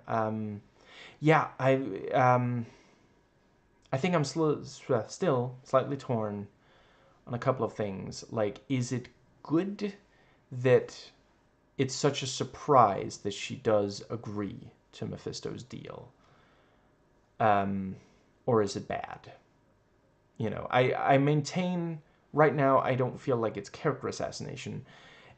Yeah, I think I'm still slightly torn on a couple of things. Like, is it good that it's such a surprise that she does agree to Mephisto's deal? or is it bad? You know, I maintain right now I don't feel like it's character assassination.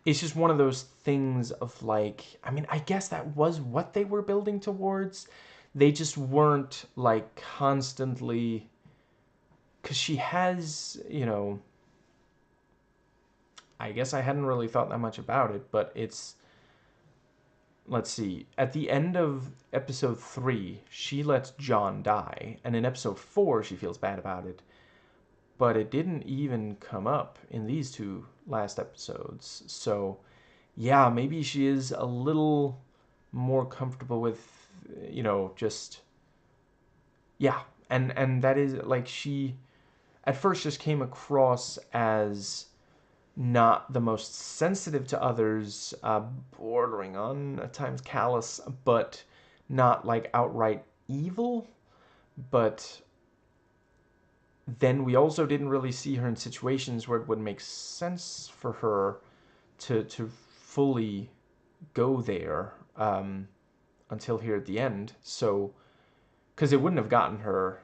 It's just one of those things of like, I mean, I guess that was what they were building towards. They just weren't like constantly, because she has, you know, I guess I hadn't really thought that much about it, but it's, let's see, at the end of episode 3, she lets John die, and in episode 4, she feels bad about it. But it didn't even come up in these two last episodes. So, yeah, maybe she is a little more comfortable with, you know, just, yeah. And that is, like, she at first just came across as not the most sensitive to others, bordering on at times callous, but not like outright evil. But then we also didn't really see her in situations where it would make sense for her to fully go there, until here at the end. So, because it wouldn't have gotten her,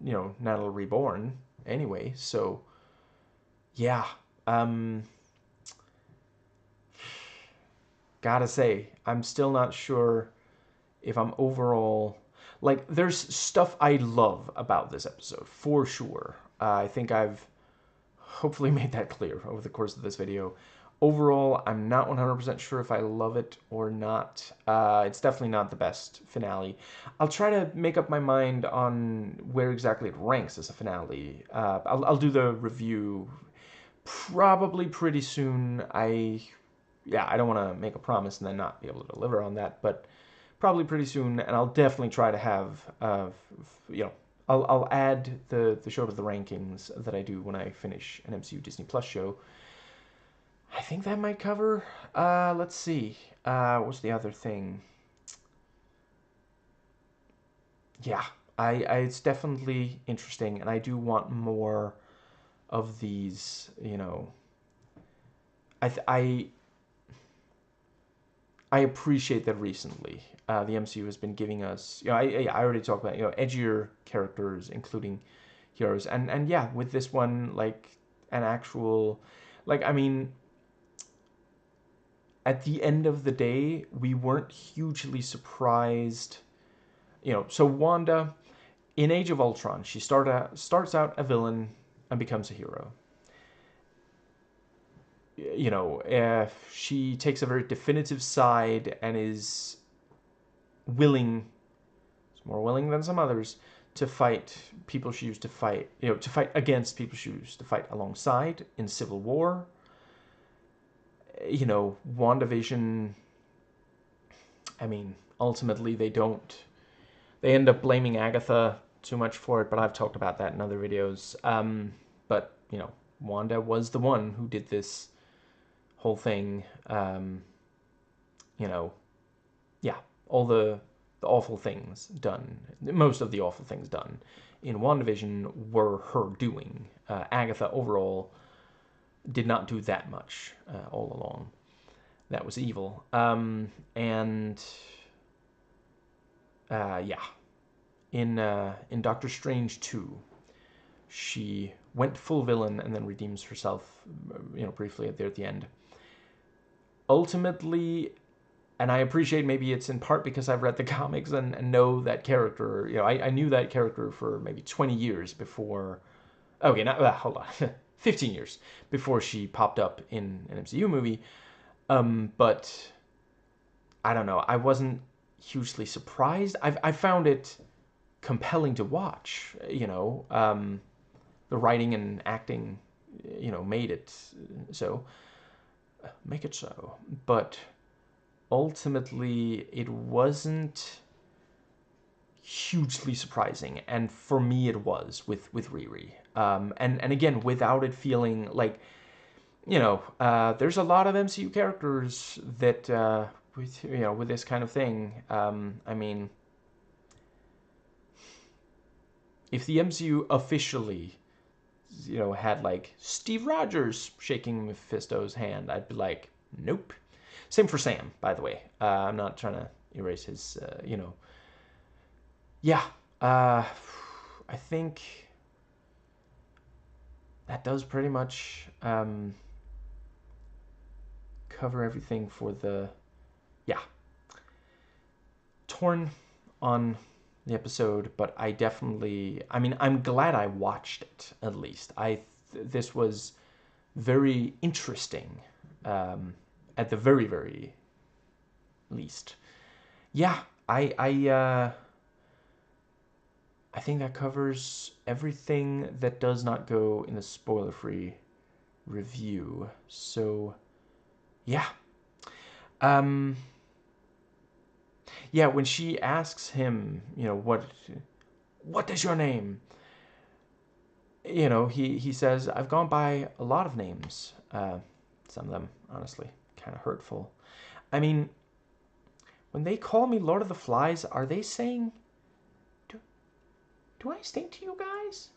you know, Natalie Reborn anyway. So, yeah, um, gotta say, I'm still not sure if I'm overall, like, there's stuff I love about this episode for sure. I think I've hopefully made that clear over the course of this video. Overall, I'm not 100% sure if I love it or not. It's definitely not the best finale. I'll try to make up my mind on where exactly it ranks as a finale. I'll do the review probably pretty soon. Yeah, I don't want to make a promise and then not be able to deliver on that, but probably pretty soon, and I'll definitely try to have, you know, I'll add the show to the rankings that I do when I finish an MCU Disney Plus show. I think that might cover. Let's see. What's the other thing? Yeah, it's definitely interesting, and I do want more of these. You know, I appreciate that recently. The MCU has been giving us, you know, I already talked about, you know, edgier characters, including heroes, and yeah, with this one, like an actual, like, I mean, at the end of the day, we weren't hugely surprised, you know. So Wanda, in Age of Ultron, she starts out a villain and becomes a hero. You know, she takes a very definitive side and is willing, more willing than some others, to fight people she used to fight, you know, to fight against people she used to fight alongside in Civil War. You know, WandaVision, I mean, ultimately they end up blaming Agatha too much for it, but I've talked about that in other videos. But, you know, Wanda was the one who did this whole thing. You know, yeah, all the awful things done, most of the awful things done in WandaVision were her doing. Agatha overall did not do that much all along. That was evil. And yeah, in Doctor Strange 2, she went full villain and then redeems herself, you know, briefly at the end. Ultimately, and I appreciate maybe it's in part because I've read the comics and know that character. You know, I knew that character for maybe 20 years before. Okay, not hold on, 15 years before she popped up in an MCU movie. But I don't know. I wasn't hugely surprised. I found it compelling to watch. You know, the writing and acting, you know, made it so. Make it so, but ultimately it wasn't hugely surprising, and for me it was with Riri. And again, without it feeling like, you know, there's a lot of MCU characters that with, you know, with this kind of thing. I mean, if the MCU officially, you know, had like Steve Rogers shaking Mephisto's hand, I'd be like, nope. Same for Sam, by the way. I'm not trying to erase his, you know, Yeah, I think that does pretty much cover everything for the, yeah, torn on the episode, but I definitely, I mean, I'm glad I watched it at least. This was very interesting, at the very least. Yeah, I I uh, I think that covers everything that does not go in the spoiler-free review. So yeah, um, yeah. When she asks him, what is your name? He says, I've gone by a lot of names. Some of them, honestly, kind of hurtful. I mean, when they call me Lord of the Flies, are they saying, do I stink to you guys?